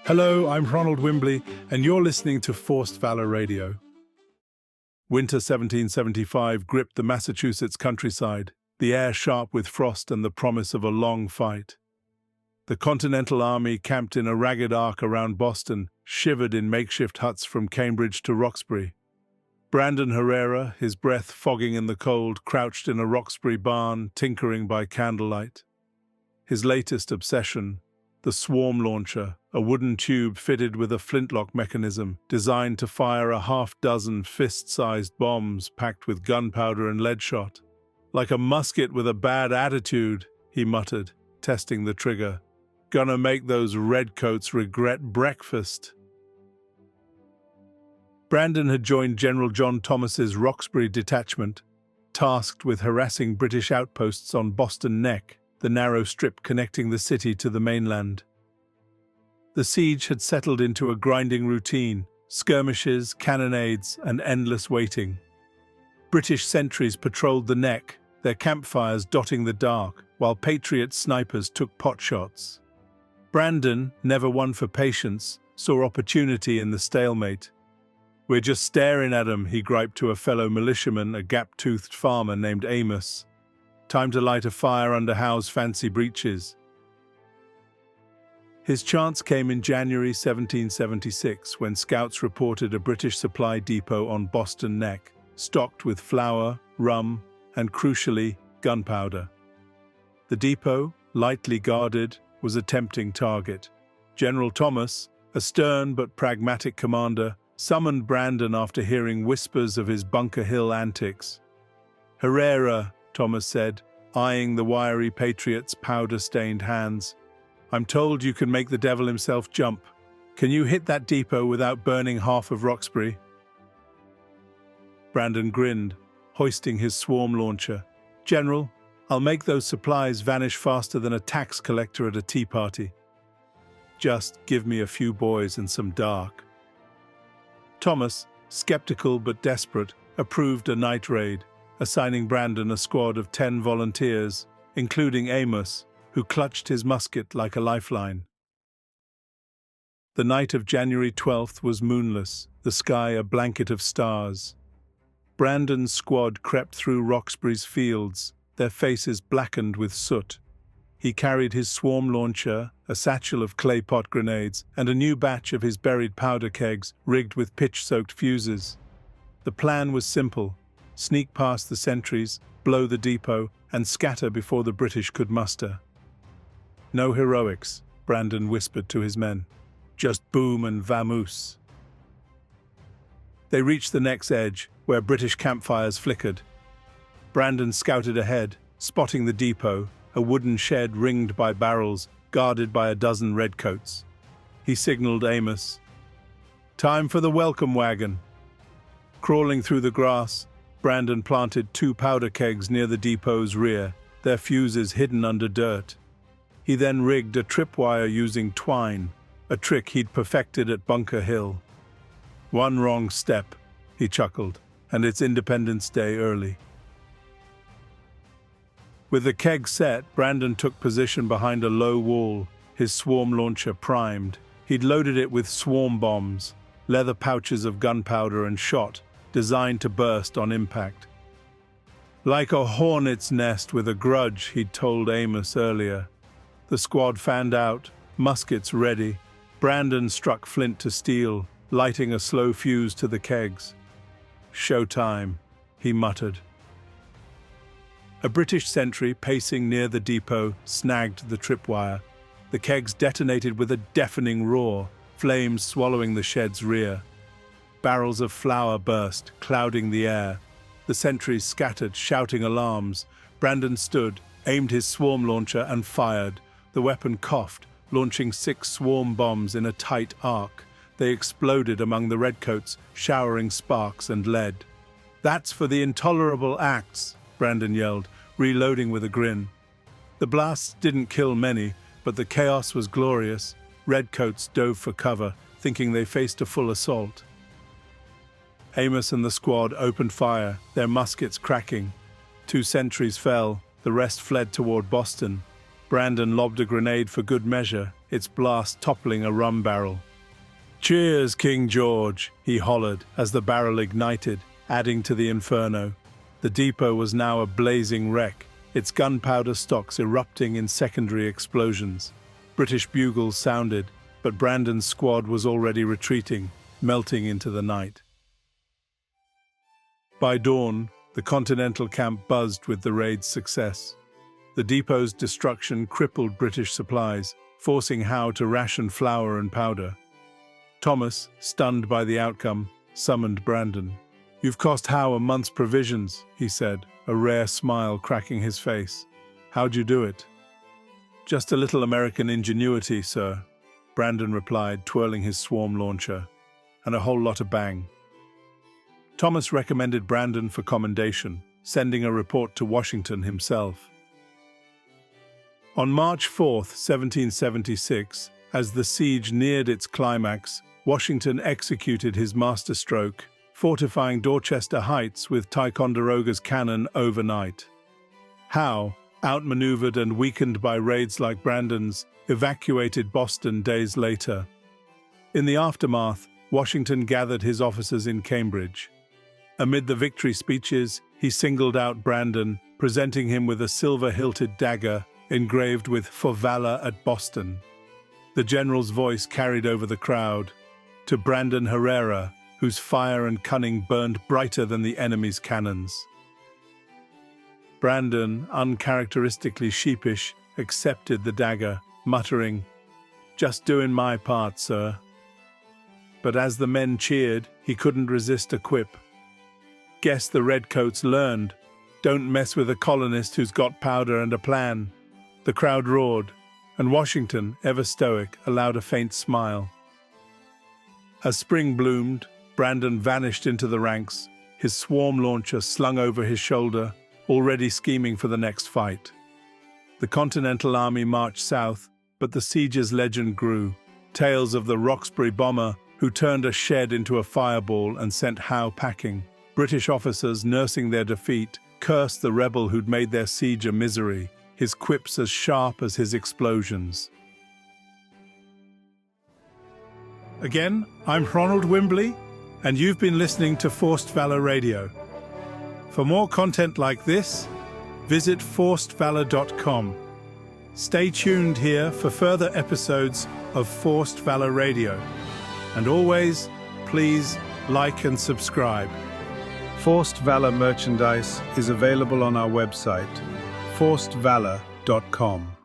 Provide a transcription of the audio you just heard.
Hello, I'm Ronald Wimbley, and you're listening to Forced Valor Radio. Winter 1775 gripped the Massachusetts countryside, the air sharp with frost and the promise of a long fight. The Continental Army, camped in a ragged arc around Boston, shivered in makeshift huts from Cambridge to Roxbury. Brandon Herrera, his breath fogging in the cold, crouched in a Roxbury barn, tinkering by candlelight. His latest obsession, the swarm launcher, a wooden tube fitted with a flintlock mechanism designed to fire a half-dozen fist-sized bombs packed with gunpowder and lead shot. Like a musket with a bad attitude, he muttered, testing the trigger. Gonna make those redcoats regret breakfast. Brandon had joined General John Thomas's Roxbury detachment, tasked with harassing British outposts on Boston Neck, the narrow strip connecting the city to the mainland. The siege had settled into a grinding routine, skirmishes, cannonades, and endless waiting. British sentries patrolled the neck, their campfires dotting the dark, while Patriot snipers took potshots. Brandon, never one for patience, saw opportunity in the stalemate. "We're just staring at 'em," he griped to a fellow militiaman, a gap-toothed farmer named Amos. "Time to light a fire under Howe's fancy breeches." His chance came in January 1776 when scouts reported a British supply depot on Boston Neck, stocked with flour, rum, and crucially, gunpowder. The depot, lightly guarded, was a tempting target. General Thomas, a stern but pragmatic commander, summoned Brandon after hearing whispers of his Bunker Hill antics. "Herrera," Thomas said, eyeing the wiry patriot's powder-stained hands, "I'm told you can make the devil himself jump. Can you hit that depot without burning half of Roxbury?" Brandon grinned, hoisting his swarm launcher. "General, I'll make those supplies vanish faster than a tax collector at a tea party. Just give me a few boys and some dark." Thomas, skeptical but desperate, approved a night raid, assigning Brandon a squad of 10 volunteers, including Amos, who clutched his musket like a lifeline. The night of January 12th was moonless, the sky a blanket of stars. Brandon's squad crept through Roxbury's fields, their faces blackened with soot. He carried his swarm launcher, a satchel of clay pot grenades, and a new batch of his buried powder kegs rigged with pitch-soaked fuses. The plan was simple: sneak past the sentries, blow the depot, and scatter before the British could muster. "No heroics," Brandon whispered to his men. "Just boom and vamoose." They reached the neck's edge, where British campfires flickered. Brandon scouted ahead, spotting the depot, a wooden shed ringed by barrels, guarded by a dozen redcoats. He signaled Amos. "Time for the welcome wagon." Crawling through the grass, Brandon planted 2 powder kegs near the depot's rear, their fuses hidden under dirt. He then rigged a tripwire using twine, a trick he'd perfected at Bunker Hill. "One wrong step," he chuckled, "and it's Independence Day early." With the keg set, Brandon took position behind a low wall, his swarm launcher primed. He'd loaded it with swarm bombs, leather pouches of gunpowder and shot, designed to burst on impact. "Like a hornet's nest with a grudge," he'd told Amos earlier. The squad fanned out, muskets ready. Brandon struck flint to steel, lighting a slow fuse to the kegs. "Showtime," he muttered. A British sentry pacing near the depot snagged the tripwire. The kegs detonated with a deafening roar, flames swallowing the shed's rear. Barrels of flour burst, clouding the air. The sentries scattered, shouting alarms. Brandon stood, aimed his swarm launcher, and fired. The weapon coughed, launching 6 swarm bombs in a tight arc. They exploded among the redcoats, showering sparks and lead. "That's for the intolerable acts," Brandon yelled, reloading with a grin. The blasts didn't kill many, but the chaos was glorious. Redcoats dove for cover, thinking they faced a full assault. Amos and the squad opened fire, their muskets cracking. 2 sentries fell, the rest fled toward Boston. Brandon lobbed a grenade for good measure, its blast toppling a rum barrel. "Cheers, King George," he hollered as the barrel ignited, adding to the inferno. The depot was now a blazing wreck, its gunpowder stocks erupting in secondary explosions. British bugles sounded, but Brandon's squad was already retreating, melting into the night. By dawn, the Continental camp buzzed with the raid's success. The depot's destruction crippled British supplies, forcing Howe to ration flour and powder. Thomas, stunned by the outcome, summoned Brandon. "You've cost Howe a month's provisions," he said, a rare smile cracking his face. "How'd you do it?" "Just a little American ingenuity, sir," Brandon replied, twirling his swarm launcher. "And a whole lot of bang." Thomas recommended Brandon for commendation, sending a report to Washington himself. On March 4, 1776, as the siege neared its climax, Washington executed his masterstroke, fortifying Dorchester Heights with Ticonderoga's cannon overnight. Howe, outmaneuvered and weakened by raids like Brandon's, evacuated Boston days later. In the aftermath, Washington gathered his officers in Cambridge. Amid the victory speeches, he singled out Brandon, presenting him with a silver-hilted dagger engraved with "For Valor at Boston." The general's voice carried over the crowd. To Brandon Herrera, whose fire and cunning burned brighter than the enemy's cannons. Brandon, uncharacteristically sheepish, accepted the dagger, muttering, "Just doing my part, sir." But as the men cheered, he couldn't resist a quip. "Guess the redcoats learned. Don't mess with a colonist who's got powder and a plan." The crowd roared, and Washington, ever stoic, allowed a faint smile. As spring bloomed, Brandon vanished into the ranks, his swarm launcher slung over his shoulder, already scheming for the next fight. The Continental Army marched south, but the siege's legend grew. Tales of the Roxbury bomber who turned a shed into a fireball and sent Howe packing. British officers, nursing their defeat, cursed the rebel who'd made their siege a misery, his quips as sharp as his explosions. Again, I'm Ronald Wimbley, and you've been listening to Forced Valor Radio. For more content like this, visit forcedvalor.com. Stay tuned here for further episodes of Forced Valor Radio. And always, please like and subscribe. Forced Valor merchandise is available on our website, forcedvalor.com.